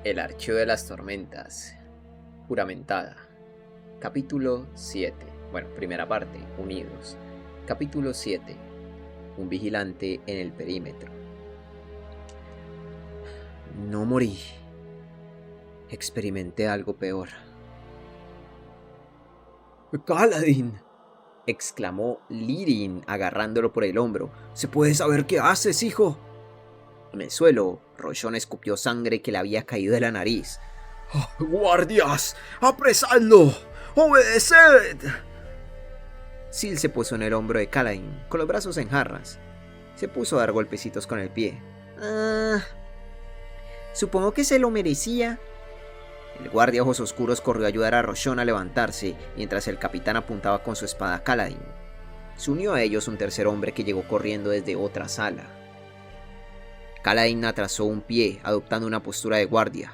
El Archivo de las Tormentas. Juramentada. Capítulo 7. Bueno, primera parte. Unidos. Capítulo 7. Un vigilante en el perímetro. No morí. Experimenté algo peor. ¡Kaladin! Exclamó Lirin agarrándolo por el hombro. ¿Se puede saber qué haces, hijo? En el suelo, Roshon escupió sangre que le había caído de la nariz. ¡Oh, ¡guardias! ¡Apresadlo! ¡Obedeced! Sil se puso en el hombro de Kaladin, con los brazos en jarras. Se puso a dar golpecitos con el pie. Supongo que se lo merecía. El guardia ojos oscuros corrió a ayudar a Roshon a levantarse, mientras el capitán apuntaba con su espada a Kaladin. Se unió a ellos un tercer hombre que llegó corriendo desde otra sala. Kaladin atrasó un pie, adoptando una postura de guardia.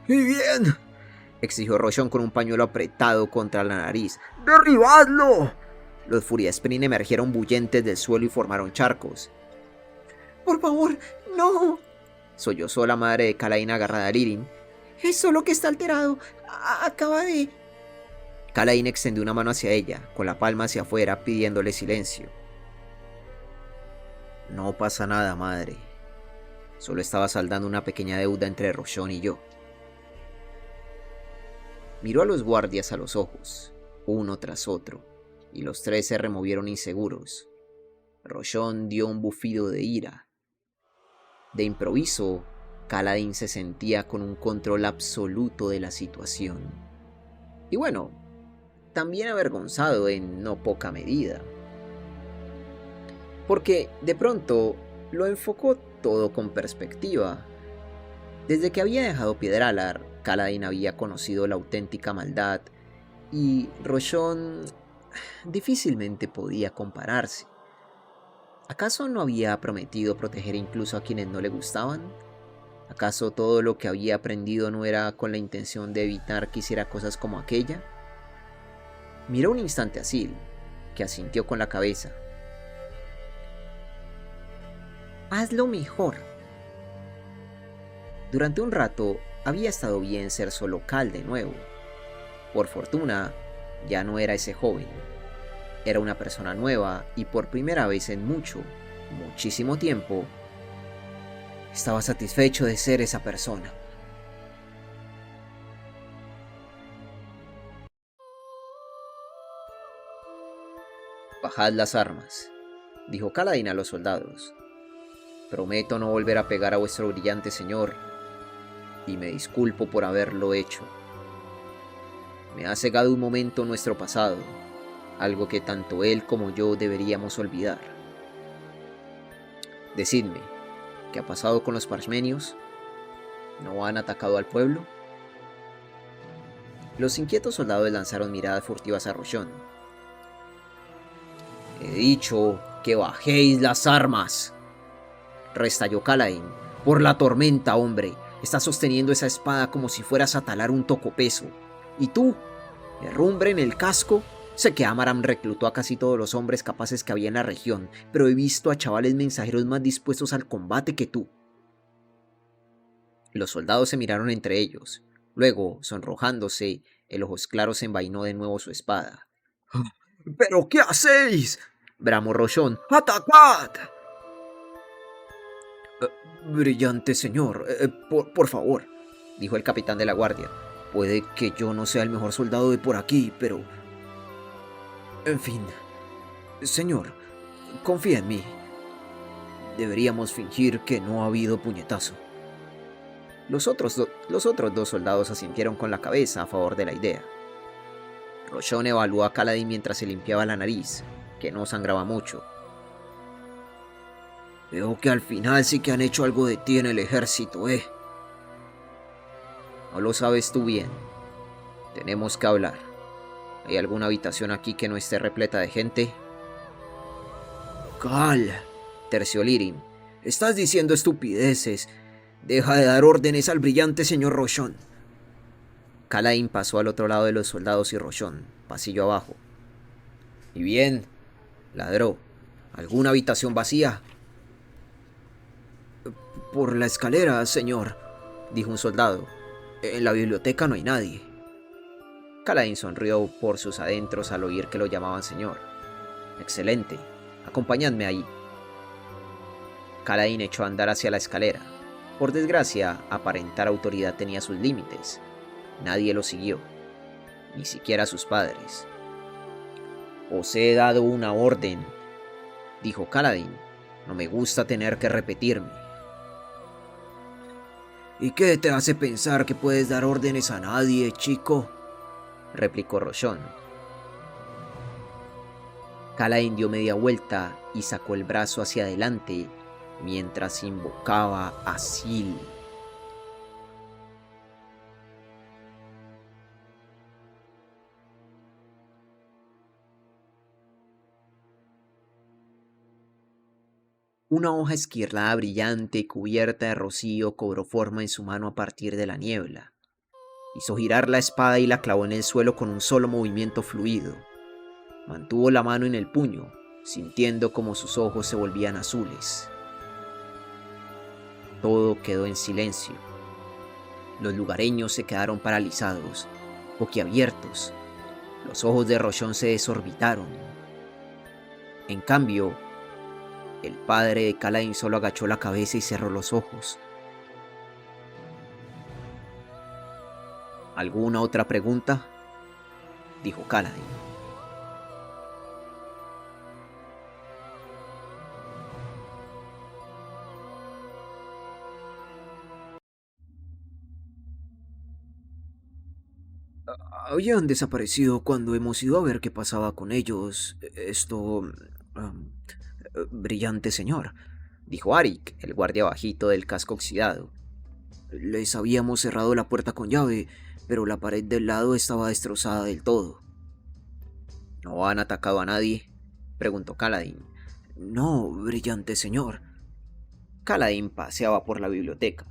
¡Y bien! Exigió Roshon con un pañuelo apretado contra la nariz. ¡Derribadlo! Los Furiasprin emergieron bullentes del suelo y formaron charcos. ¡Por favor, no! Sollozó la madre de Kaladin agarrada a Lirin. Es solo que está alterado. Acaba de... Kaladin extendió una mano hacia ella, con la palma hacia afuera, pidiéndole silencio. No pasa nada, madre. Solo estaba saldando una pequeña deuda entre Roshon y yo. Miró a los guardias a los ojos, uno tras otro, y los tres se removieron inseguros. Roshon dio un bufido de ira. De improviso, Kaladin se sentía con un control absoluto de la situación. Y bueno, también avergonzado en no poca medida. Porque de pronto lo enfocó todo con perspectiva. Desde que había dejado Piedralar, Kaladin había conocido la auténtica maldad y Roshon difícilmente podía compararse. ¿Acaso no había prometido proteger incluso a quienes no le gustaban? ¿Acaso todo lo que había aprendido no era con la intención de evitar que hiciera cosas como aquella? Miró un instante a Sil, que asintió con la cabeza. Hazlo mejor. Durante un rato había estado bien ser solo Cal de nuevo. Por fortuna, ya no era ese joven. Era una persona nueva y por primera vez en muchísimo tiempo, estaba satisfecho de ser esa persona. Bajad las armas, dijo Kaladin a los soldados. Prometo no volver a pegar a vuestro brillante señor, y me disculpo por haberlo hecho. Me ha cegado un momento nuestro pasado, algo que tanto él como yo deberíamos olvidar. Decidme, ¿qué ha pasado con los parchmenios? ¿No han atacado al pueblo? Los inquietos soldados lanzaron miradas furtivas a Roshon. He dicho que bajéis las armas, restalló Kaladin. Por la tormenta, hombre. Estás sosteniendo esa espada como si fueras a talar un tocopeso. ¿Y tú? ¿Herrumbre en el casco? Sé que Amaram reclutó a casi todos los hombres capaces que había en la región, pero he visto a chavales mensajeros más dispuestos al combate que tú. Los soldados se miraron entre ellos. Luego, sonrojándose, el ojos claros envainó de nuevo su espada. ¿Pero qué hacéis? Bramó Roshon. ¡Atacad! Brillante señor, por favor, dijo el capitán de la guardia. Puede que yo no sea el mejor soldado de por aquí, pero... En fin, señor, confía en mí. Deberíamos fingir que no ha habido puñetazo. Los otros dos soldados asintieron con la cabeza a favor de la idea. Roshon evaluó a Kaladin mientras se limpiaba la nariz, que no sangraba mucho. Veo que al final sí que han hecho algo de ti en el ejército, ¿eh? No lo sabes tú bien. Tenemos que hablar. ¿Hay alguna habitación aquí que no esté repleta de gente? Cal, terció Lirin. estás diciendo estupideces. Deja de dar órdenes al brillante señor Roshon. Kaladin pasó al otro lado de los soldados y Roshon, pasillo abajo. ¿Y bien? Ladró. ¿Alguna habitación vacía? Por la escalera, señor, dijo un soldado. En la biblioteca no hay nadie. Kaladin sonrió por sus adentros al oír que lo llamaban señor. Excelente, acompañadme ahí. Kaladin echó a andar hacia la escalera. Por desgracia, aparentar autoridad tenía sus límites. Nadie lo siguió, ni siquiera sus padres. Os he dado una orden, dijo Kaladin. No me gusta tener que repetirme. ¿Y qué te hace pensar que puedes dar órdenes a nadie, chico? Replicó Roshon. Kaladin dio media vuelta y sacó el brazo hacia adelante mientras invocaba a Sil. Una hoja esquirlada brillante y cubierta de rocío cobró forma en su mano a partir de la niebla. Hizo girar la espada y la clavó en el suelo con un solo movimiento fluido. Mantuvo la mano en el puño, sintiendo como sus ojos se volvían azules. Todo quedó en silencio. Los lugareños se quedaron paralizados, boquiabiertos. Los ojos de Roshon se desorbitaron. En cambio, el padre de Kaladin solo agachó la cabeza y cerró los ojos. ¿Alguna otra pregunta?, dijo Kaladin. Habían desaparecido cuando hemos ido a ver qué pasaba con ellos. Brillante señor, Dijo Arik, el guardia bajito del casco oxidado. les habíamos cerrado la puerta con llave, pero la pared del lado estaba destrozada del todo. ¿No han atacado a nadie?, preguntó Kaladin. No, brillante señor. Kaladin paseaba por la biblioteca.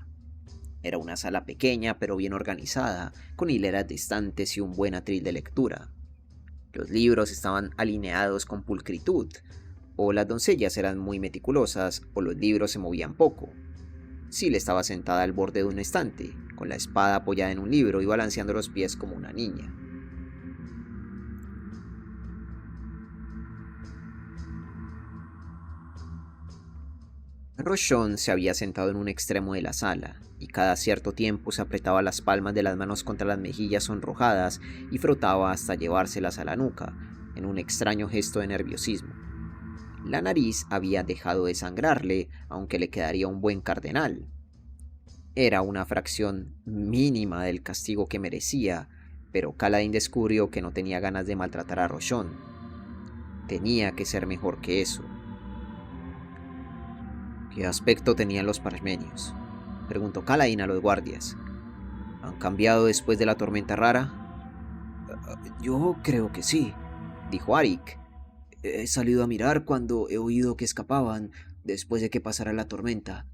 Era una sala pequeña pero bien organizada, con hileras de estantes y un buen atril de lectura. Los libros estaban alineados con pulcritud, o las doncellas eran muy meticulosas, o los libros se movían poco. Sil estaba sentada al borde de un estante, con la espada apoyada en un libro y balanceando los pies como una niña. Roshon se había sentado en un extremo de la sala, y cada cierto tiempo se apretaba las palmas de las manos contra las mejillas sonrojadas y frotaba hasta llevárselas a la nuca, en un extraño gesto de nerviosismo. La nariz había dejado de sangrarle, aunque le quedaría un buen cardenal. Era una fracción mínima del castigo que merecía, pero Kaladin descubrió que no tenía ganas de maltratar a Roshon. Tenía que ser mejor que eso. ¿Qué aspecto tenían los parmenios?, preguntó Kaladin a los guardias. ¿Han cambiado después de la tormenta rara? Yo creo que sí, dijo Arik. He salido a mirar cuando he oído que escapaban después de que pasara la tormenta.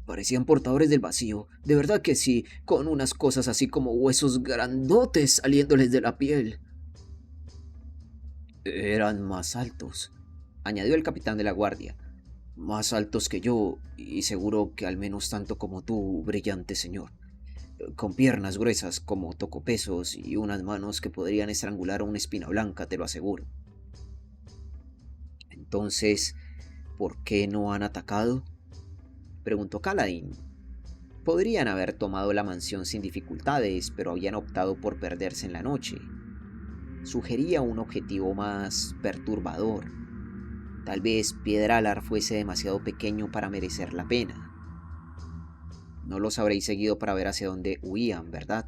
Parecían portadores del vacío, de verdad que sí, con unas cosas así como huesos grandotes saliéndoles de la piel. Eran más altos, añadió el capitán de la guardia. Más altos que yo, y seguro que al menos tanto como tú, brillante señor. Con piernas gruesas como tocopesos y unas manos que podrían estrangular a una espina blanca, te lo aseguro. Entonces, ¿por qué no han atacado?, preguntó Kaladin. Podrían haber tomado la mansión sin dificultades, pero habían optado por perderse en la noche. Sugería un objetivo más perturbador. Tal vez Piedralar fuese demasiado pequeño para merecer la pena. No los habréis seguido para ver hacia dónde huían, ¿verdad?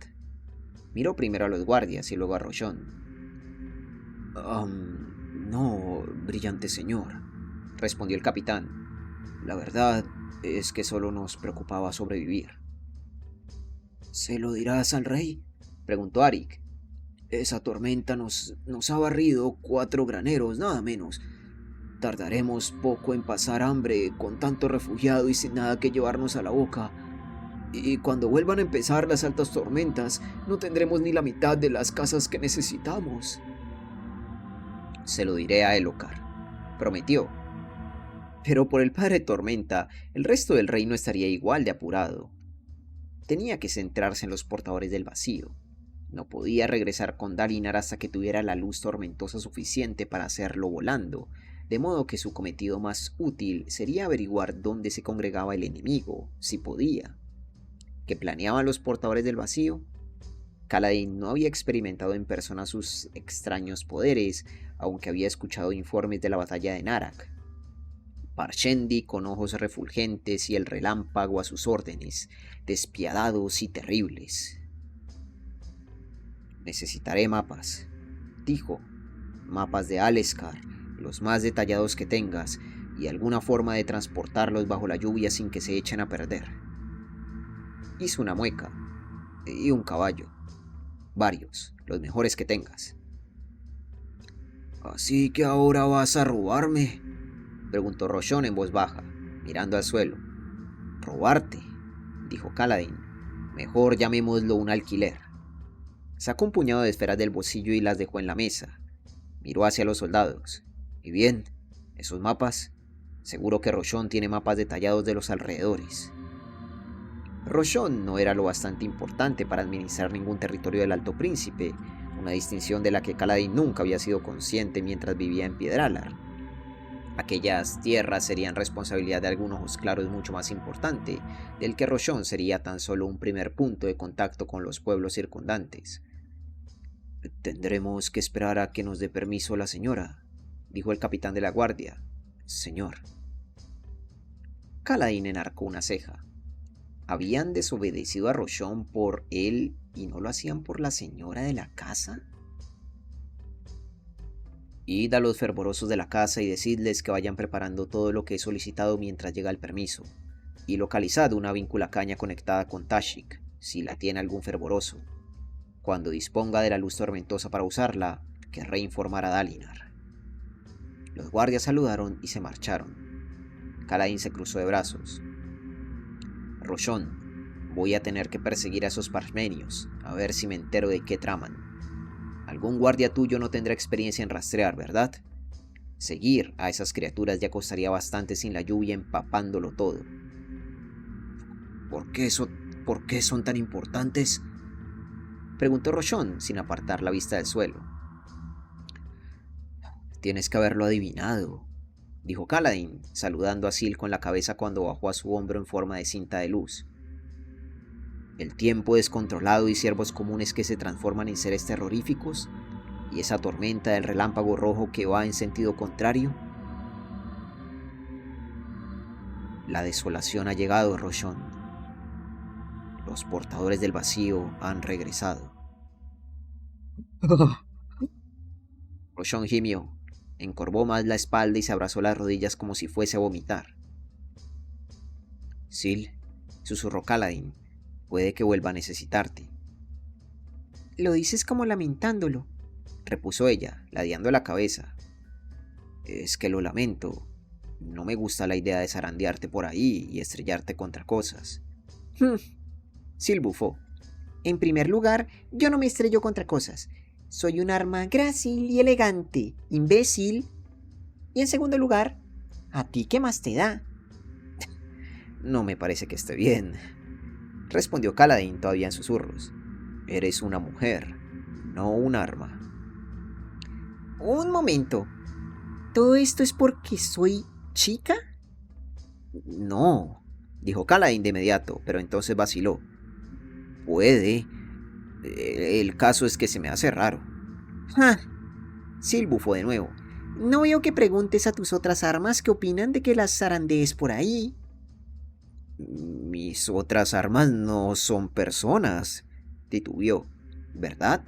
Miró primero a los guardias y luego a Roshon. No, brillante señor, respondió el capitán. La verdad es que solo nos preocupaba sobrevivir. ¿Se lo dirás al rey?, preguntó Arik. Esa tormenta nos ha barrido 4 graneros, nada menos. Tardaremos poco en pasar hambre con tanto refugiado y sin nada que llevarnos a la boca. Y cuando vuelvan a empezar las altas tormentas, no tendremos ni la mitad de las casas que necesitamos. Se lo diré a Elhokar, prometió. Pero por el padre Tormenta, el resto del reino estaría igual de apurado. Tenía que centrarse en los portadores del vacío. No podía regresar con Dalinar hasta que tuviera la luz tormentosa suficiente para hacerlo volando, de modo que su cometido más útil sería averiguar dónde se congregaba el enemigo, si podía. ¿Qué planeaban los portadores del vacío? Kaladin no había experimentado en persona sus extraños poderes, aunque había escuchado informes de la batalla de Narak. Parshendi con ojos refulgentes y el relámpago a sus órdenes, despiadados y terribles. Necesitaré mapas, dijo, mapas de Aleskar, los más detallados que tengas, y alguna forma de transportarlos bajo la lluvia sin que se echen a perder. Hizo una mueca, y un caballo, varios, los mejores que tengas. ¿Así que ahora vas a robarme?, preguntó Roshon en voz baja, mirando al suelo. «¿Robarte?», dijo Kaladin. «Mejor llamémoslo un alquiler». Sacó un puñado de esferas del bolsillo y las dejó en la mesa. Miró hacia los soldados. «¿Y bien? ¿Esos mapas? Seguro que Roshon tiene mapas detallados de los alrededores». Roshon no era lo bastante importante para administrar ningún territorio del Alto Príncipe, una distinción de la que Kaladin nunca había sido consciente mientras vivía en Piedralar. Aquellas tierras serían responsabilidad de algún ojos claros mucho más importante, del que Roshon sería tan solo un primer punto de contacto con los pueblos circundantes. «Tendremos que esperar a que nos dé permiso la señora», dijo el capitán de la guardia. «Señor». Kaladin enarcó una ceja. ¿Habían desobedecido a Roshon por él y no lo hacían por la señora de la casa? Id a los fervorosos de la casa y decidles que vayan preparando todo lo que he solicitado mientras llega el permiso, y localizad una víncula caña conectada con Tashik, si la tiene algún fervoroso. Cuando disponga de la luz tormentosa para usarla, querré informar a Dalinar. Los guardias saludaron y se marcharon. Kaladin se cruzó de brazos. «Roshon, voy a tener que perseguir a esos parmenios, a ver si me entero de qué traman. Algún guardia tuyo no tendrá experiencia en rastrear, ¿verdad? Seguir a esas criaturas ya costaría bastante sin la lluvia empapándolo todo». ¿Por qué son tan importantes?», preguntó Roshon sin apartar la vista del suelo. «Tienes que haberlo adivinado», dijo Kaladin, saludando a Sil con la cabeza cuando bajó a su hombro en forma de cinta de luz. «El tiempo descontrolado y ciervos comunes que se transforman en seres terroríficos, y esa tormenta del relámpago rojo que va en sentido contrario. La desolación ha llegado, Roshon. Los portadores del vacío han regresado». Roshon gimió, encorvó más la espalda y se abrazó las rodillas como si fuese a vomitar. «Sil», susurró Kaladin, «puede que vuelva a necesitarte». «Lo dices como lamentándolo», repuso ella, ladeando la cabeza. «Es que lo lamento. No me gusta la idea de zarandearte por ahí y estrellarte contra cosas». Sil bufó. «En primer lugar, yo no me estrello contra cosas. Soy un arma grácil y elegante, imbécil. Y en segundo lugar, ¿a ti qué más te da?» «No me parece que esté bien», respondió Kaladin todavía en susurros. «Eres una mujer, no un arma». «Un momento. ¿Todo esto es porque soy chica?» «No», dijo Kaladin de inmediato, pero entonces vaciló. «Puede. El caso es que se me hace raro». «Ja». Sil bufó de nuevo. «No veo que preguntes a tus otras armas qué opinan de que las zarandees por ahí». «Mis otras armas no son personas», titubeó. «¿Verdad?».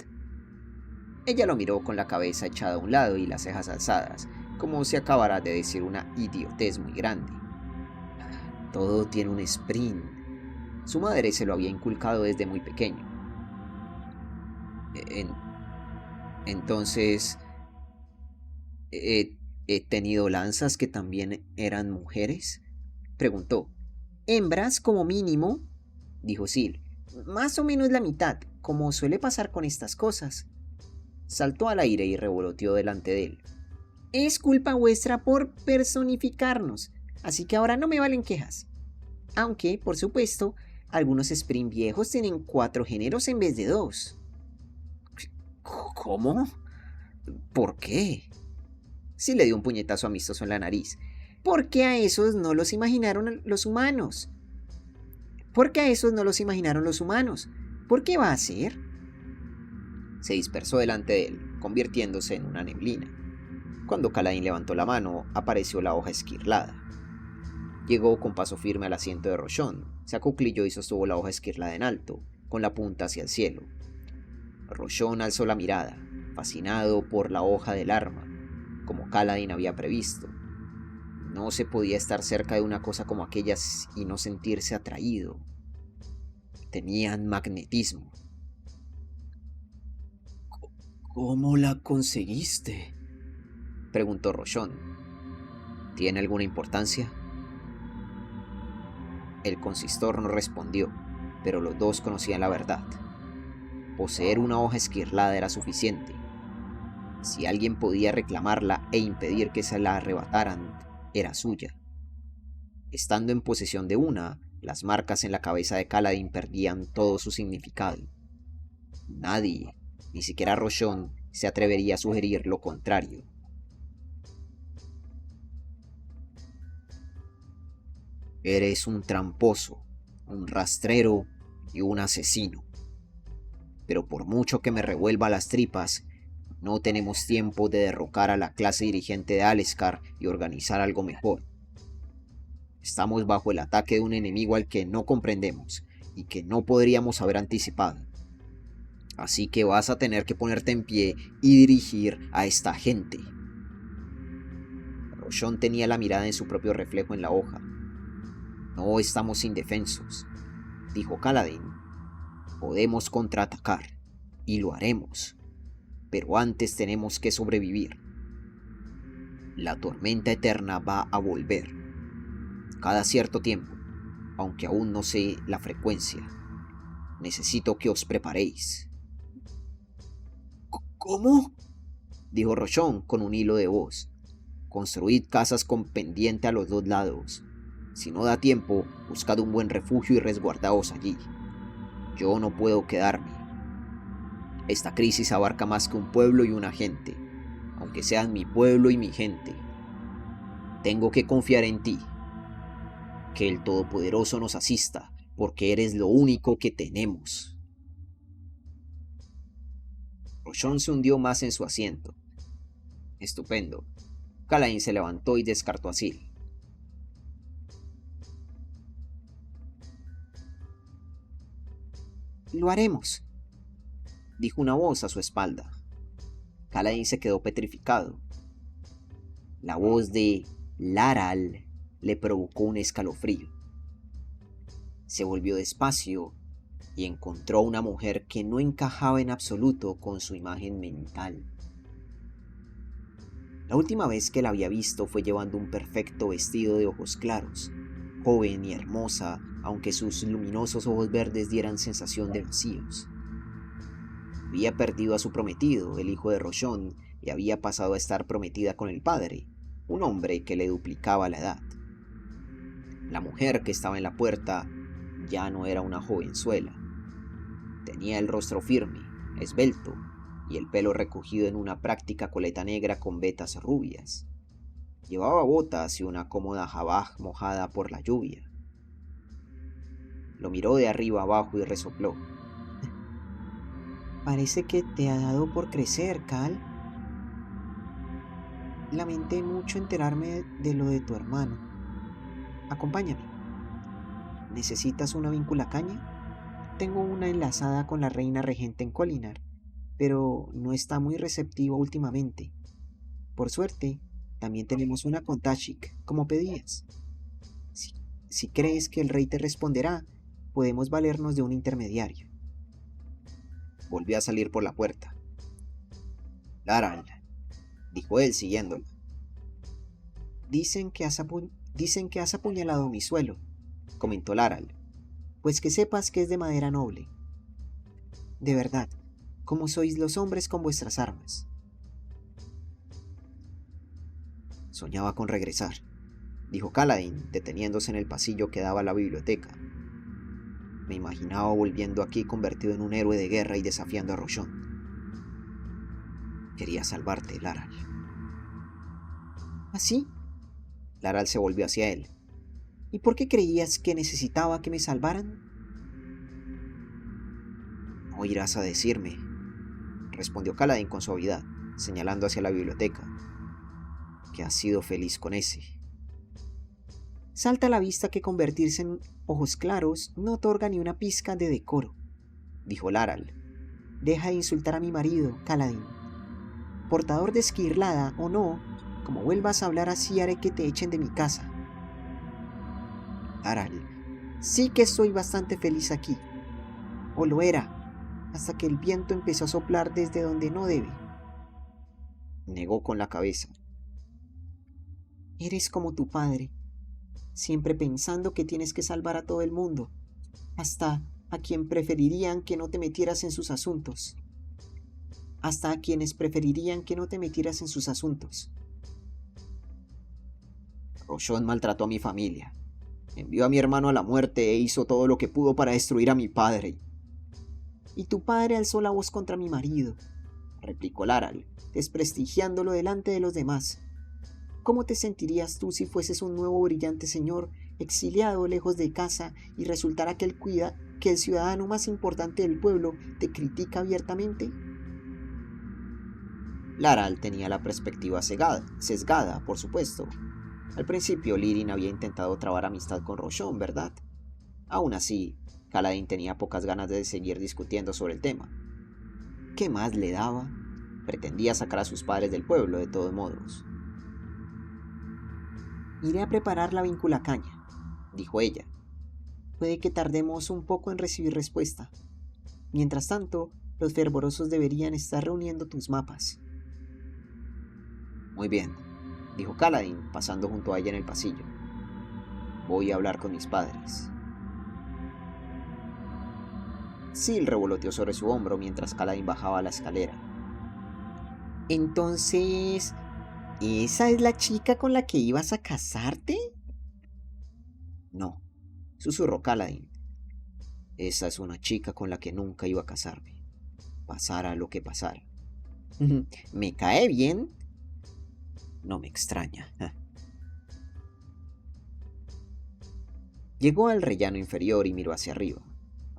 Ella lo miró con la cabeza echada a un lado y las cejas alzadas, como si acabara de decir una idiotez muy grande. Todo tiene un sprint. Su madre se lo había inculcado desde muy pequeño. Entonces, ¿he tenido lanzas que también eran mujeres?», preguntó. «Hembras, como mínimo», dijo Sil. «Más o menos la mitad, como suele pasar con estas cosas». Saltó al aire y revoloteó delante de él. «Es culpa vuestra por personificarnos, así que ahora no me valen quejas. Aunque, por supuesto, Algunos Spring viejos tienen 4 géneros en vez de 2. ¿Cómo? ¿Por qué? Sí le dio un puñetazo amistoso en la nariz. Porque a esos no los imaginaron los humanos. Porque a esos no los imaginaron los humanos. ¿Por qué va a ser? Se dispersó delante de él, convirtiéndose en una neblina. Cuando Caladín levantó la mano, apareció la hoja esquirlada. Llegó con paso firme al asiento de Rochon, se acuclilló y sostuvo la hoja esquirlada en alto, con la punta hacia el cielo. Rochon alzó la mirada, fascinado por la hoja del arma, como Caladín había previsto. No se podía estar cerca de una cosa como aquellas y no sentirse atraído. Tenían magnetismo. ¿Cómo la conseguiste? Preguntó Rochon. ¿Tiene alguna importancia? El consistor no respondió, pero los dos conocían la verdad. Poseer una hoja esquirlada era suficiente. Si alguien podía reclamarla e impedir que se la arrebataran, era suya. Estando en posesión de una, las marcas en la cabeza de Caladín perdían todo su significado. Nadie, ni siquiera Rochon, se atrevería a sugerir lo contrario. Eres un tramposo, un rastrero y un asesino. Pero por mucho que me revuelva las tripas, no tenemos tiempo de derrocar a la clase dirigente de Aleskar y organizar algo mejor. Estamos bajo el ataque de un enemigo al que no comprendemos y que no podríamos haber anticipado. Así que vas a tener que ponerte en pie y dirigir a esta gente. Rochon tenía la mirada en su propio reflejo en la hoja. No estamos indefensos, dijo Caladín. Podemos contraatacar, y lo haremos, pero antes tenemos que sobrevivir. La tormenta eterna va a volver, cada cierto tiempo, aunque aún no sé la frecuencia. Necesito que os preparéis. ¿Cómo? Dijo Rochon con un hilo de voz. Construid casas con pendiente a los 2 lados. Si no da tiempo, buscad un buen refugio y resguardaos allí. Yo no puedo quedarme. Esta crisis abarca más que un pueblo y una gente, aunque sean mi pueblo y mi gente. Tengo que confiar en ti. Que el Todopoderoso nos asista, porque eres lo único que tenemos. Rochon se hundió más en su asiento. Estupendo. Caladín se levantó y descartó a Syl. Lo haremos, dijo una voz a su espalda. Caladín se quedó petrificado. La voz de Laral le provocó un escalofrío. Se volvió despacio y encontró a una mujer que no encajaba en absoluto con su imagen mental. La última vez que la había visto fue llevando un perfecto vestido de ojos claros, joven y hermosa, aunque sus luminosos ojos verdes dieran sensación de vacíos. Había perdido a su prometido, el hijo de Rochon, y había pasado a estar prometida con el padre, un hombre que le duplicaba la edad. La mujer que estaba en la puerta ya no era una jovenzuela. Tenía el rostro firme, esbelto, y el pelo recogido en una práctica coleta negra con vetas rubias. Llevaba botas y una cómoda jabaj mojada por la lluvia. Lo miró de arriba abajo y resopló. Parece que te ha dado por crecer, Cal. Lamenté mucho enterarme de lo de tu hermano. Acompáñame. ¿Necesitas una víncula caña? Tengo una enlazada con la reina regente en Kholinar, pero no está muy receptiva últimamente. Por suerte, también tenemos una con Tashik, como pedías. Si crees que el rey te responderá, podemos valernos de un intermediario. Volvió a salir por la puerta. Laral, dijo él siguiéndolo. Dicen que has apuñalado mi suelo, comentó Laral. Pues que sepas que es de madera noble. De verdad, como sois los hombres con vuestras armas. Soñaba con regresar, dijo Caladín, deteniéndose en el pasillo que daba a la biblioteca. Me imaginaba volviendo aquí convertido en un héroe de guerra y desafiando a Roshon. Quería salvarte, Laral. ¿Así? Laral se volvió hacia él. ¿Y por qué creías que necesitaba que me salvaran? No irás a decirme, respondió Kaladin con suavidad, señalando hacia la biblioteca, que has sido feliz con ese. Salta a la vista que convertirse en ojos claros no otorga ni una pizca de decoro, dijo Laral. Deja de insultar a mi marido, Kaladin. Portador de esquirlada o no, como vuelvas a hablar así haré que te echen de mi casa. Laral, sí que estoy bastante feliz aquí. O lo era, hasta que el viento empezó a soplar desde donde no debe. Negó con la cabeza. Eres como tu padre, siempre pensando que tienes que salvar a todo el mundo, hasta a quien preferirían que no te metieras en sus asuntos. Hasta a quienes preferirían que no te metieras en sus asuntos. Roshon maltrató a mi familia. Envió a mi hermano a la muerte e hizo todo lo que pudo para destruir a mi padre. Y tu padre alzó la voz contra mi marido, replicó Laral, desprestigiándolo delante de los demás. ¿Cómo te sentirías tú si fueses un nuevo brillante señor, exiliado lejos de casa, y resultara que el ciudadano más importante del pueblo te critica abiertamente? Laral tenía la perspectiva sesgada, por supuesto. Al principio Lirin había intentado trabar amistad con Roshon, ¿verdad? Aún así, Kaladin tenía pocas ganas de seguir discutiendo sobre el tema. ¿Qué más le daba? Pretendía sacar a sus padres del pueblo, de todos modos. Iré a preparar la vinculacaña, dijo ella. Puede que tardemos un poco en recibir respuesta. Mientras tanto, los fervorosos deberían estar reuniendo tus mapas. Muy bien, dijo Kaladin, pasando junto a ella en el pasillo. Voy a hablar con mis padres. Syl revoloteó sobre su hombro mientras Kaladin bajaba la escalera. Entonces, ¿esa es la chica con la que ibas a casarte? No, susurró Kaladin. Esa es una chica con la que nunca iba a casarme, pasara lo que pasara. ¿Me cae bien? No me extraña. Llegó al rellano inferior y miró hacia arriba.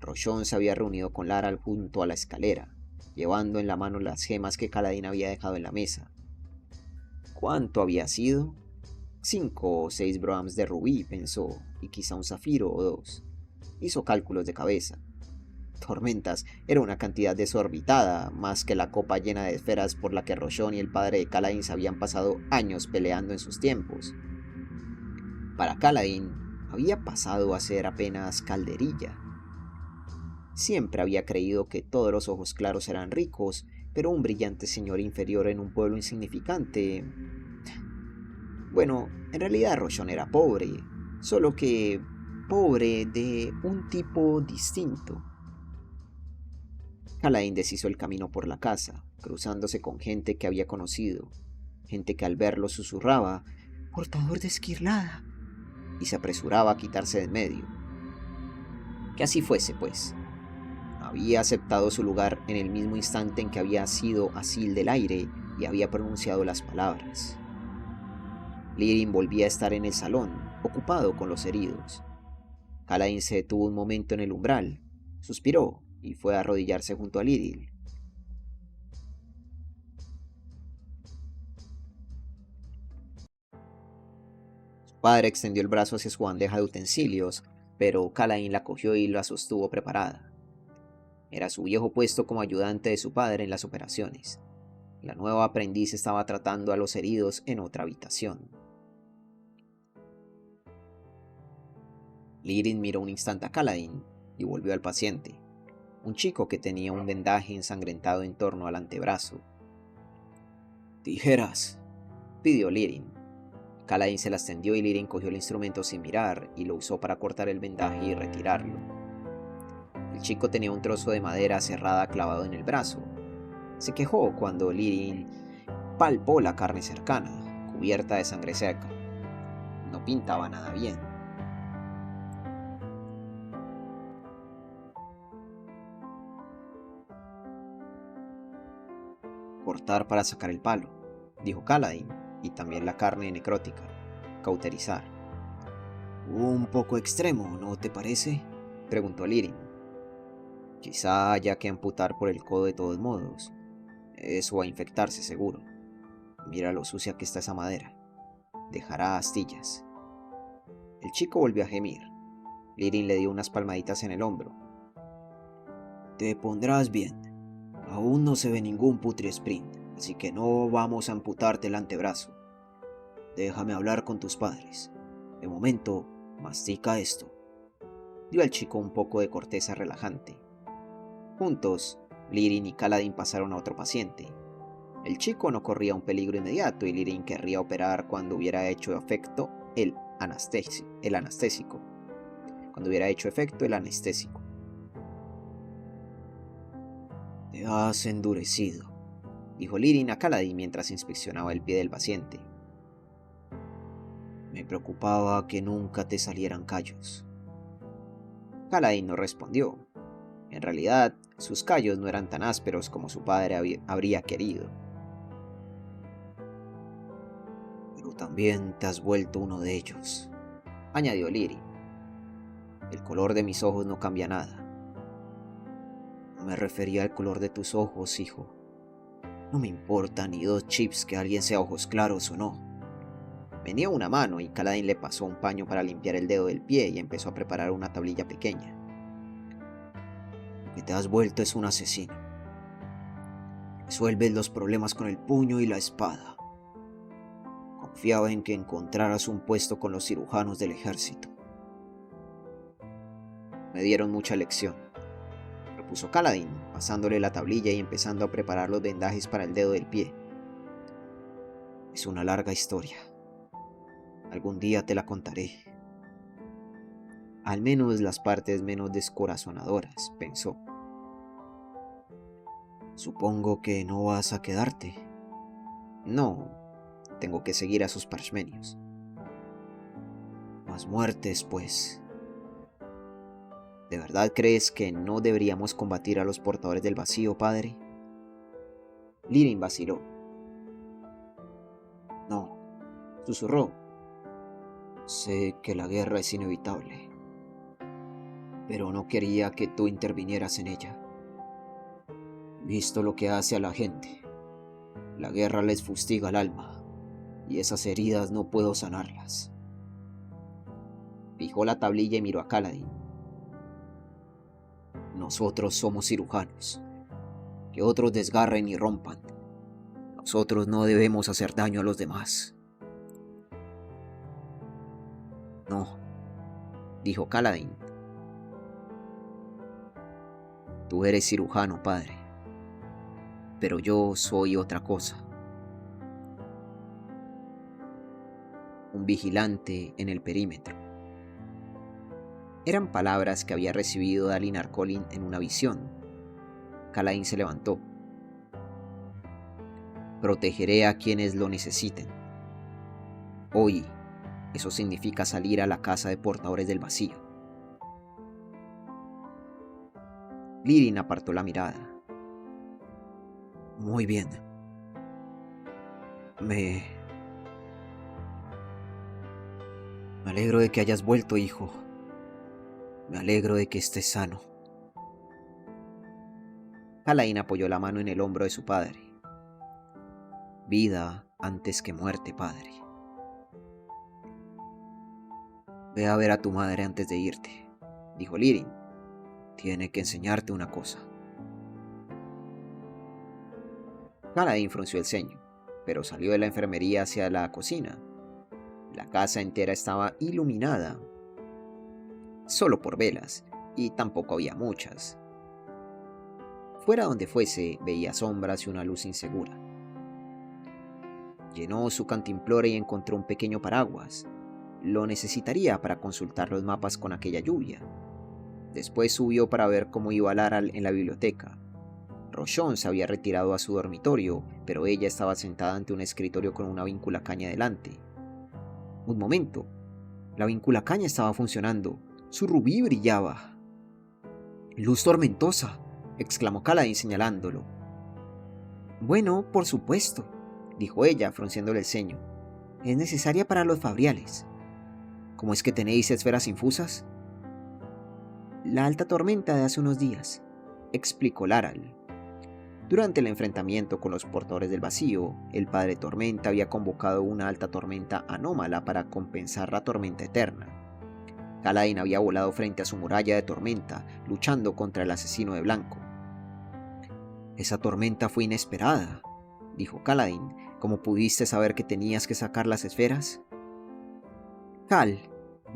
Roshon se había reunido con Laral junto a la escalera, llevando en la mano las gemas que Kaladin había dejado en la mesa. ¿Cuánto había sido? 5 o 6 broams de rubí, pensó, y quizá un zafiro o 2. Hizo cálculos de cabeza. Tormentas era una cantidad desorbitada, más que la copa llena de esferas por la que Roshon y el padre de Kaladin se habían pasado años peleando en sus tiempos. Para Kaladin, había pasado a ser apenas calderilla. Siempre había creído que todos los ojos claros eran ricos, pero un brillante señor inferior en un pueblo insignificante... Bueno, en realidad Roshon era pobre, solo que pobre de un tipo distinto. Kaladin deshizo el camino por la casa, cruzándose con gente que había conocido, gente que al verlo susurraba «portador de esquirlada», y se apresuraba a quitarse de en medio. Que así fuese, pues. Había aceptado su lugar en el mismo instante en que había sido Asil del aire y había pronunciado las palabras. Lirin volvía a estar en el salón, ocupado con los heridos. Kaladin se detuvo un momento en el umbral, suspiró y fue a arrodillarse junto a Lidil. Su padre extendió el brazo hacia su bandeja de utensilios, pero Kaladin la cogió y la sostuvo preparada. Era su viejo puesto como ayudante de su padre en las operaciones. La nueva aprendiz estaba tratando a los heridos en otra habitación. Lirin miró un instante a Kaladin y volvió al paciente, un chico que tenía un vendaje ensangrentado en torno al antebrazo. «Tijeras», pidió Lirin. Kaladin se las tendió y Lirin cogió el instrumento sin mirar y lo usó para cortar el vendaje y retirarlo. El chico tenía un trozo de madera cerrada clavado en el brazo. Se quejó cuando Lirin palpó la carne cercana, cubierta de sangre seca. No pintaba nada bien. Cortar para sacar el palo, dijo Kaladin, y también la carne necrótica. Cauterizar. Un poco extremo, ¿no te parece? Preguntó Lirin. Quizá haya que amputar por el codo de todos modos. Eso va a infectarse seguro. Mira lo sucia que está esa madera. Dejará astillas. El chico volvió a gemir. Lirin le dio unas palmaditas en el hombro. Te pondrás bien. Aún no se ve ningún putri sprint, así que no vamos a amputarte el antebrazo. Déjame hablar con tus padres. De momento, mastica esto. Dio al chico un poco de corteza relajante. Juntos, Lirin y Kaladin pasaron a otro paciente. El chico no corría un peligro inmediato y Lirin querría operar cuando hubiera hecho efecto el anestésico. Te has endurecido, dijo Lirin a Kaladin mientras inspeccionaba el pie del paciente. Me preocupaba que nunca te salieran callos. Kaladin no respondió. En realidad, sus callos no eran tan ásperos como su padre habría querido. Pero también te has vuelto uno de ellos, añadió Lirin. El color de mis ojos no cambia nada. No me refería al color de tus ojos, hijo. No me importa ni dos chips que alguien sea ojos claros o no. Venía una mano y Kaladin le pasó un paño para limpiar el dedo del pie y empezó a preparar una tablilla pequeña. Lo que te has vuelto es un asesino. Resuelves los problemas con el puño y la espada. Confiaba en que encontraras un puesto con los cirujanos del ejército. Me dieron mucha lección, repuso Kaladin, pasándole la tablilla y empezando a preparar los vendajes para el dedo del pie. Es una larga historia. Algún día te la contaré. Al menos las partes menos descorazonadoras, pensó. Supongo que no vas a quedarte. No, tengo que seguir a sus parchmenios. Más muertes, pues. ¿De verdad crees que no deberíamos combatir a los portadores del vacío, padre? Lirin vaciló. No, susurró. Sé que la guerra es inevitable, pero no quería que tú intervinieras en ella. Visto lo que hace a la gente. La guerra les fustiga el alma, y esas heridas no puedo sanarlas. Fijó la tablilla y miró a Kaladin. Nosotros somos cirujanos. Que otros desgarren y rompan. Nosotros no debemos hacer daño a los demás. No, dijo Kaladin. Tú eres cirujano, padre. Pero yo soy otra cosa. Un vigilante en el perímetro. Eran palabras que había recibido de Dalinar Kholin en una visión. Kaladin se levantó. Protegeré a quienes lo necesiten. Hoy, eso significa salir a la casa de portadores del vacío. Lirin apartó la mirada. Muy bien. Me alegro de que hayas vuelto, hijo. Me alegro de que estés sano. Kaladin apoyó la mano en el hombro de su padre. Vida antes que muerte, padre. Ve a ver a tu madre antes de irte, dijo Lirin. Tiene que enseñarte una cosa. Kaladin frunció el ceño, pero salió de la enfermería hacia la cocina. La casa entera estaba iluminada, solo por velas, y tampoco había muchas. Fuera donde fuese, veía sombras y una luz insegura. Llenó su cantimplora y encontró un pequeño paraguas. Lo necesitaría para consultar los mapas con aquella lluvia. Después subió para ver cómo iba Lara en la biblioteca. Roshon se había retirado a su dormitorio, pero ella estaba sentada ante un escritorio con una vinculacaña delante. Un momento. La vinculacaña estaba funcionando. Su rubí brillaba. «¡Luz tormentosa!», exclamó Kaladin señalándolo. Bueno, por supuesto, dijo ella, frunciéndole el ceño. Es necesaria para los fabriales. ¿Cómo es que tenéis esferas infusas? La alta tormenta de hace unos días, explicó Laral. Durante el enfrentamiento con los portadores del vacío, el padre Tormenta había convocado una alta tormenta anómala para compensar la tormenta eterna. Kaladin había volado frente a su muralla de tormenta, luchando contra el asesino de blanco. Esa tormenta fue inesperada, dijo Kaladin. ¿Cómo pudiste saber que tenías que sacar las esferas? Cal,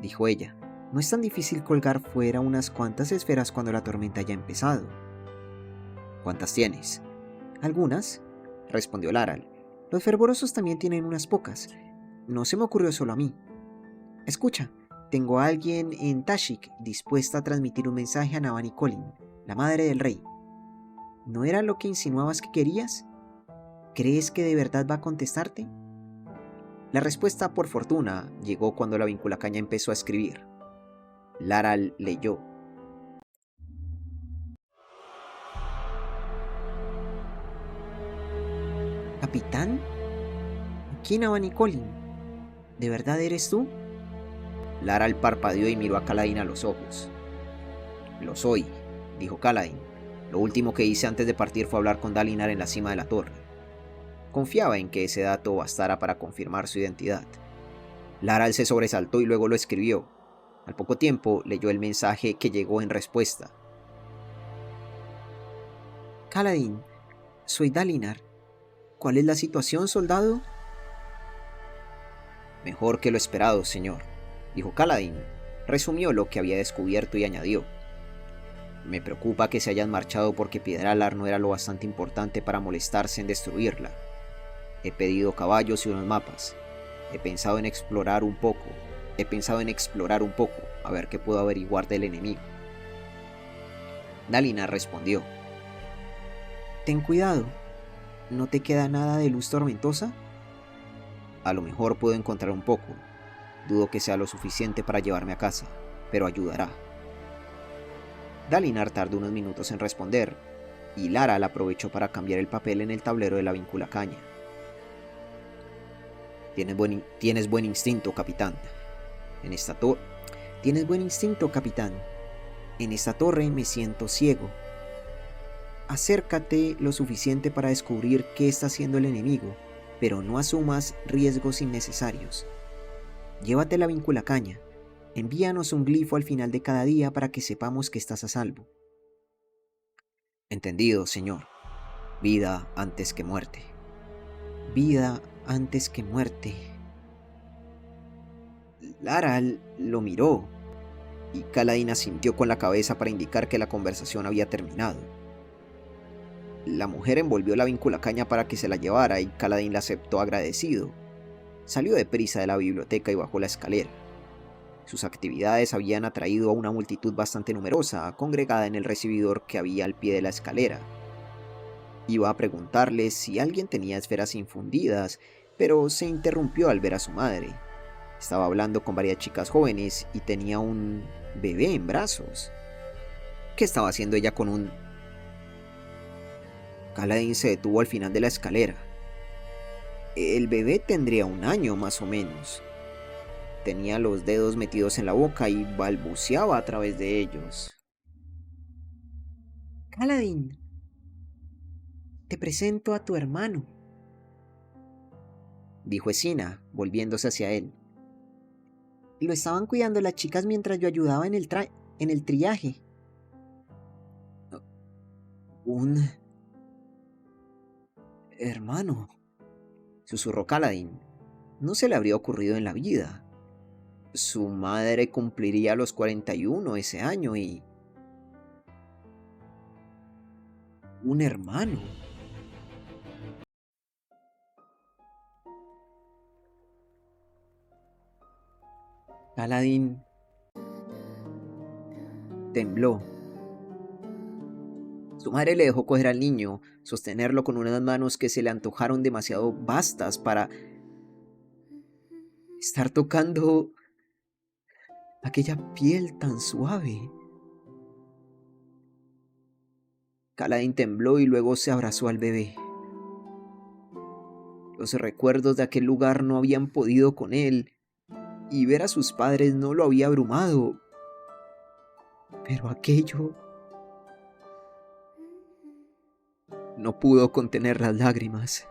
dijo ella, no es tan difícil colgar fuera unas cuantas esferas cuando la tormenta haya empezado. ¿Cuántas tienes? Algunas, respondió Laral. Los fervorosos también tienen unas pocas. No se me ocurrió solo a mí. Escucha, tengo a alguien en Tashik dispuesta a transmitir un mensaje a Navani Colin, la madre del rey. ¿No era lo que insinuabas que querías? ¿Crees que de verdad va a contestarte? La respuesta, por fortuna, llegó cuando la vinculacaña empezó a escribir. Laral leyó. ¿Capitán? ¿Quién Navani Colin? ¿De verdad eres tú? Laral parpadeó y miró a Kaladin a los ojos. Lo soy, dijo Kaladin. Lo último que hice antes de partir fue hablar con Dalinar en la cima de la torre. Confiaba en que ese dato bastara para confirmar su identidad. Laral se sobresaltó y luego lo escribió. Al poco tiempo leyó el mensaje que llegó en respuesta. Kaladin, soy Dalinar. ¿Cuál es la situación, soldado? Mejor que lo esperado, señor, dijo Kaladin. Resumió lo que había descubierto y añadió. Me preocupa que se hayan marchado porque Piedralar no era lo bastante importante para molestarse en destruirla. He pedido caballos y unos mapas. He pensado en explorar un poco, a ver qué puedo averiguar del enemigo. Dalinar respondió. Ten cuidado, ¿no te queda nada de luz tormentosa? A lo mejor puedo encontrar un poco. Dudo que sea lo suficiente para llevarme a casa, pero ayudará. Dalinar tardó unos minutos en responder, y Laral aprovechó para cambiar el papel en el tablero de la vinculacaña. Tienes buen instinto, capitán. Tienes buen instinto, capitán. En esta torre me siento ciego. Acércate lo suficiente para descubrir qué está haciendo el enemigo, pero no asumas riesgos innecesarios. Llévate la vinculacaña. Envíanos un glifo al final de cada día para que sepamos que estás a salvo. Entendido, señor. Vida antes que muerte. Vida antes que muerte. Laral lo miró, y Kaladin asintió con la cabeza para indicar que la conversación había terminado. La mujer envolvió la vinculacaña para que se la llevara y Kaladin la aceptó agradecido. Salió deprisa de la biblioteca y bajó la escalera. Sus actividades habían atraído a una multitud bastante numerosa, congregada en el recibidor que había al pie de la escalera. Iba a preguntarles si alguien tenía esferas infundidas, pero se interrumpió al ver a su madre. Estaba hablando con varias chicas jóvenes y tenía un bebé en brazos. ¿Qué estaba haciendo ella con un...? Kaladin se detuvo al final de la escalera. El bebé tendría 1 año más o menos. Tenía los dedos metidos en la boca y balbuceaba a través de ellos. Kaladin, te presento a tu hermano, dijo Escina, volviéndose hacia él. Lo estaban cuidando las chicas mientras yo ayudaba en el triaje. Un hermano, susurró Kaladin. No se le habría ocurrido en la vida. Su madre cumpliría los 41 ese año y... un hermano. Kaladin tembló. Su madre le dejó coger al niño, sostenerlo con unas manos que se le antojaron demasiado vastas para estar tocando aquella piel tan suave. Kaladin tembló y luego se abrazó al bebé. Los recuerdos de aquel lugar no habían podido con él, y ver a sus padres no lo había abrumado. Pero aquello... No pudo contener las lágrimas.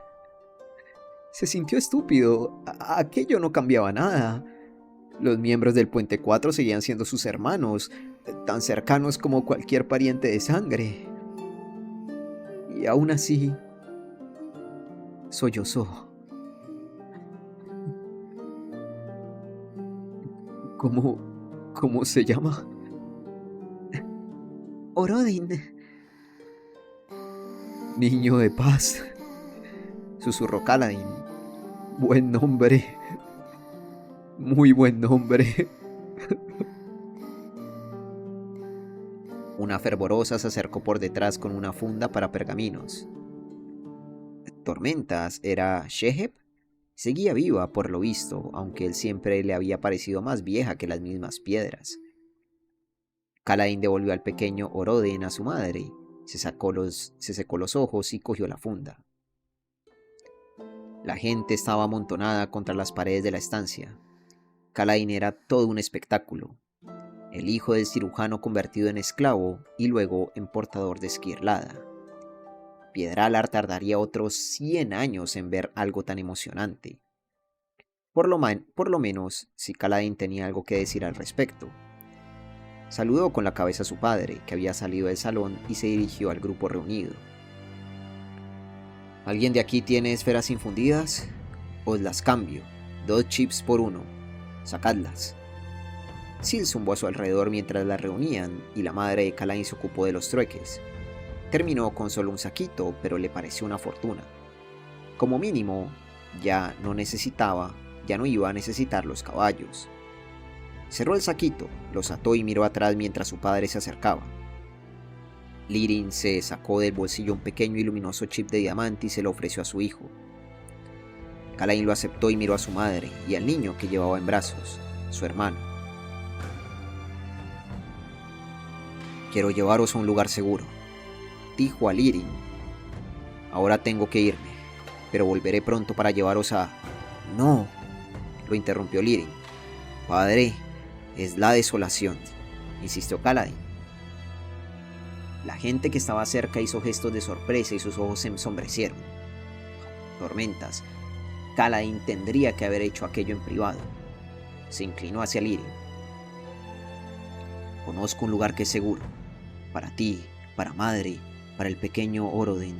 Se sintió estúpido. Aquello no cambiaba nada. Los miembros del Puente 4 seguían siendo sus hermanos, tan cercanos como cualquier pariente de sangre. Y aún así, sollozó. ¿Cómo se llama? Orodin. Niño de paz, susurró Kaladin. Buen nombre. Muy buen nombre. Una fervorosa se acercó por detrás con una funda para pergaminos. Tormentas era Sheheb. Seguía viva, por lo visto, aunque él siempre le había parecido más vieja que las mismas piedras. Kaladin devolvió al pequeño Orodin a su madre, se secó los ojos y cogió la funda. La gente estaba amontonada contra las paredes de la estancia. Kaladin era todo un espectáculo. El hijo del cirujano convertido en esclavo y luego en portador de esquirlada. Piedralar tardaría otros 100 años en ver algo tan emocionante. Por lo menos, si Kaladin tenía algo que decir al respecto. Saludó con la cabeza a su padre, que había salido del salón, y se dirigió al grupo reunido. ¿Alguien de aquí tiene esferas infundidas? Os las cambio. 2 chips por 1. Sacadlas. Sil zumbó a su alrededor mientras las reunían, y la madre de Kaladin se ocupó de los trueques. Terminó con solo un saquito, pero le pareció una fortuna. Como mínimo, ya no iba a necesitar los caballos. Cerró el saquito, los ató y miró atrás mientras su padre se acercaba. Lirin se sacó del bolsillo un pequeño y luminoso chip de diamante y se lo ofreció a su hijo. Kaladin lo aceptó y miró a su madre y al niño que llevaba en brazos, su hermano. Quiero llevaros a un lugar seguro, dijo a Lirin. Ahora tengo que irme, pero volveré pronto para llevaros a... No, lo interrumpió Lirin. Padre, es la desolación, insistió Kaladin. La gente que estaba cerca hizo gestos de sorpresa y sus ojos se ensombrecieron. Tormentas, Kaladin tendría que haber hecho aquello en privado. Se inclinó hacia Lirin. Conozco un lugar que es seguro. Para ti, para madre, para el pequeño Orodin.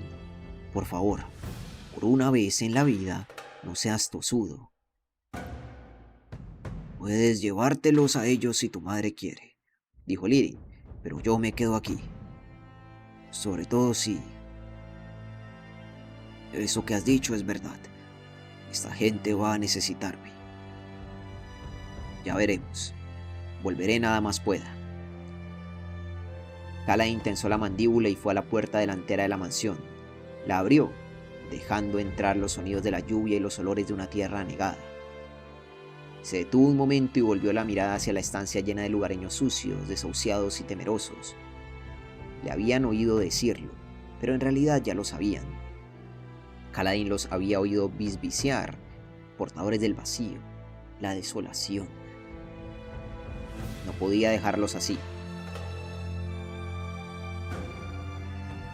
Por favor, por una vez en la vida, no seas tosudo. Puedes llevártelos a ellos si tu madre quiere, dijo Lirin, pero yo me quedo aquí. Sobre todo si... Eso que has dicho es verdad. Esta gente va a necesitarme. Ya veremos. Volveré nada más pueda. Kaladin tensó la mandíbula y fue a la puerta delantera de la mansión. La abrió, dejando entrar los sonidos de la lluvia y los olores de una tierra anegada. Se detuvo un momento y volvió la mirada hacia la estancia llena de lugareños sucios, desahuciados y temerosos. Le habían oído decirlo, pero en realidad ya lo sabían. Kaladin los había oído bisbiciar, portadores del vacío, la desolación. No podía dejarlos así.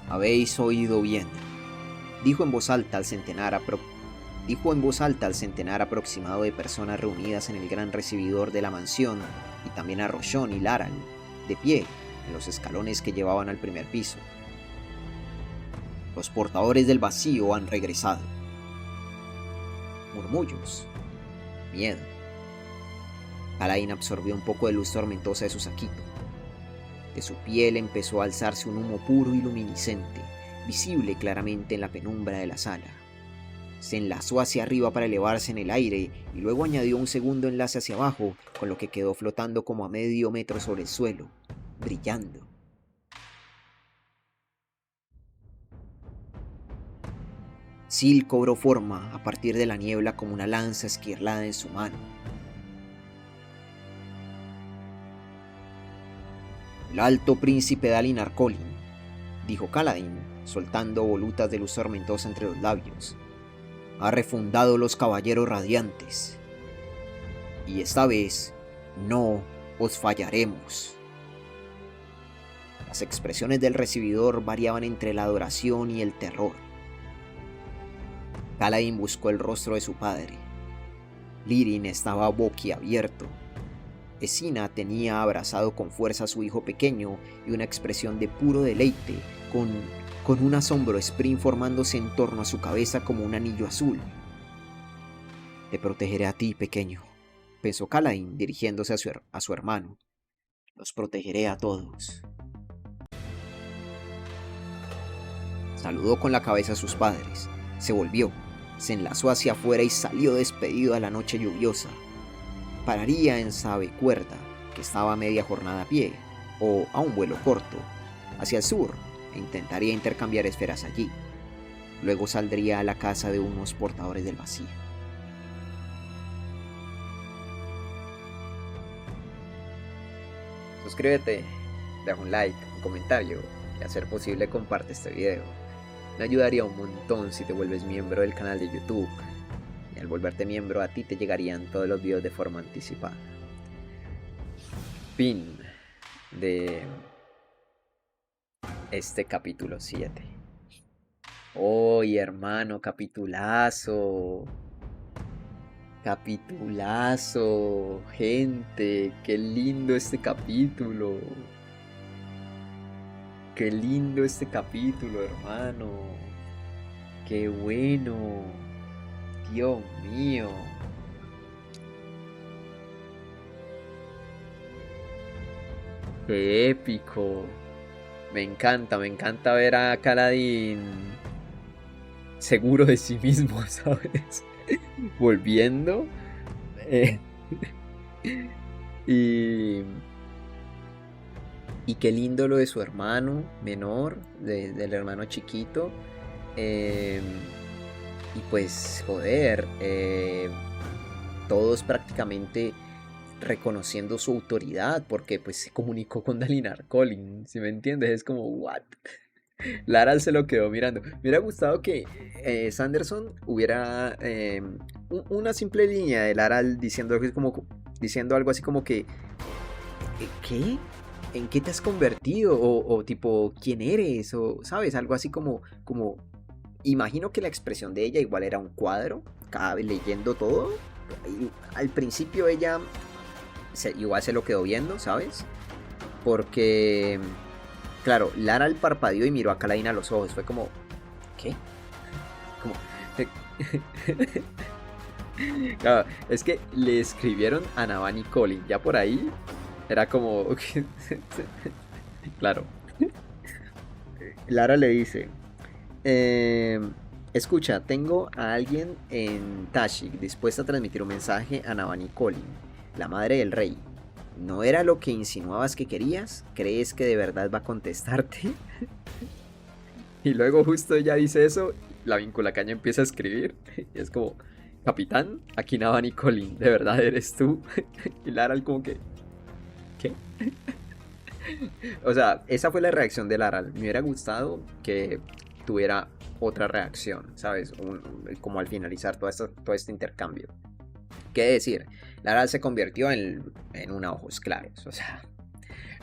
Habéis oído bien, dijo en voz alta al centenar aproximado de personas reunidas en el gran recibidor de la mansión, y también a Roshon y Laral, de pie en los escalones que llevaban al primer piso. Los portadores del vacío han regresado. Murmullos. Miedo. Kaladin absorbió un poco de luz tormentosa de su saquito. De su piel empezó a alzarse un humo puro y luminiscente, visible claramente en la penumbra de la sala. Se enlazó hacia arriba para elevarse en el aire y luego añadió un segundo enlace hacia abajo, con lo que quedó flotando como a medio metro sobre el suelo, brillando. Sil cobró forma a partir de la niebla como una lanza esquirlada en su mano. El alto príncipe Dalinar Arcolin, dijo Kaladin, soltando volutas de luz tormentosa entre los labios. ha refundado los caballeros radiantes. Y esta vez no os fallaremos. Las expresiones del recibidor variaban entre la adoración y el terror. Kaladin buscó el rostro de su padre. Lirin estaba boquiabierto. Escina tenía abrazado con fuerza a su hijo pequeño y una expresión de puro deleite, con un asombro Sprint formándose en torno a su cabeza como un anillo azul. Te protegeré a ti, pequeño, pensó Kaladin dirigiéndose a su hermano. Los protegeré a todos. Saludó con la cabeza a sus padres, se volvió, se enlazó hacia afuera y salió despedido a la noche lluviosa. Pararía en Sabecuerda, que estaba a media jornada a pie, o a un vuelo corto, hacia el sur, e intentaría intercambiar esferas allí. Luego saldría a la casa de unos portadores del vacío. Suscríbete, deja un like, un comentario y a ser posible comparte este video. Me ayudaría un montón si te vuelves miembro del canal de YouTube. Y al volverte miembro a ti te llegarían todos los videos de forma anticipada. Fin de este capítulo 7. ¡Uy, hermano! Capitulazo. Capitulazo. Gente, qué lindo este capítulo. Qué lindo este capítulo, hermano. Qué bueno. Dios mío. Qué épico. Me encanta ver a Kaladin seguro de sí mismo, ¿sabes? Volviendo. Y qué lindo lo de su hermano menor, del hermano chiquito. Y pues, joder, todos prácticamente reconociendo su autoridad, porque pues se comunicó con Dalinar Kholin, ¿sí me entiendes? Es como, what? Laral se lo quedó mirando. Me hubiera gustado que Sanderson hubiera una simple línea de Laral diciendo algo así como que ¿qué? ¿En qué te has convertido? O tipo, ¿quién eres? O, ¿sabes? Algo así como imagino que la expresión de ella igual era un cuadro, cada vez leyendo todo. Y al principio ella igual se lo quedó viendo, ¿sabes? Porque, claro, Laral parpadeó y miró a Kaladin a los ojos. Fue como, ¿qué? Como, claro, es que le escribieron a Navani Kholin. Ya por ahí era como, claro. Lara le dice, escucha, tengo a alguien en Tashik dispuesta a transmitir un mensaje a Navani Kholin, la madre del rey. ¿No era lo que insinuabas que querías? ¿Crees que de verdad va a contestarte? Y luego justo ella dice eso, la vinculacaña empieza a escribir. Y es como, capitán, aquí Navani Kholin, ¿de verdad eres tú? Y Laral como que, ¿qué? O sea, esa fue la reacción de Laral. Me hubiera gustado que tuviera otra reacción, ¿sabes? Como al finalizar todo este intercambio. ¿Qué decir? Laral se convirtió en una ojos claros. O sea,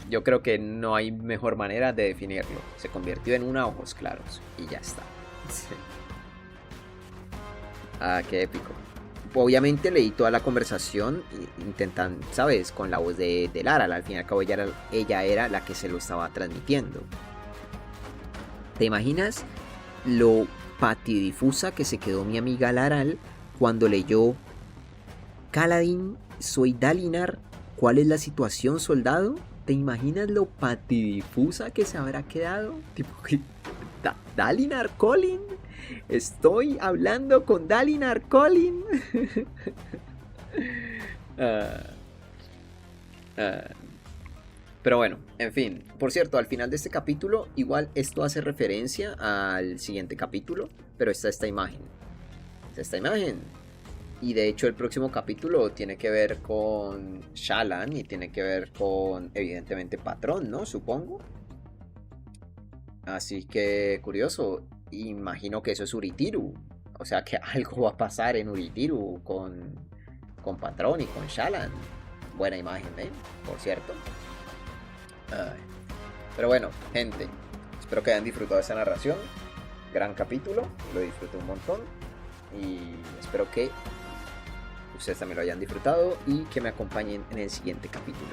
yo creo que no hay mejor manera de definirlo. Se convirtió en una ojos claros y ya está. Sí. Ah, qué épico. Obviamente leí toda la conversación intentando, ¿sabes? Con la voz de Laral. Al fin y al cabo ella era la que se lo estaba transmitiendo. ¿Te imaginas lo patidifusa que se quedó mi amiga Laral cuando leyó: Kaladin, soy Dalinar, ¿cuál es la situación, soldado? ¿Te imaginas lo patidifusa que se habrá quedado? Tipo, Dalinar Kholin, estoy hablando con Dalinar Kholin. Pero bueno, en fin. Por cierto, al final de este capítulo, igual esto hace referencia al siguiente capítulo, pero está esta imagen. Y de hecho el próximo capítulo tiene que ver con Shallan y tiene que ver con, evidentemente, Patrón, ¿no? Supongo. Así que, curioso. Imagino que eso es Urithiru. O sea que algo va a pasar en Uritiru con Patrón y con Shalan. Buena imagen, por cierto. Ay. Pero bueno, gente, espero que hayan disfrutado de esta narración. Gran capítulo, lo disfruté un montón. Y espero que ustedes también lo hayan disfrutado y que me acompañen en el siguiente capítulo.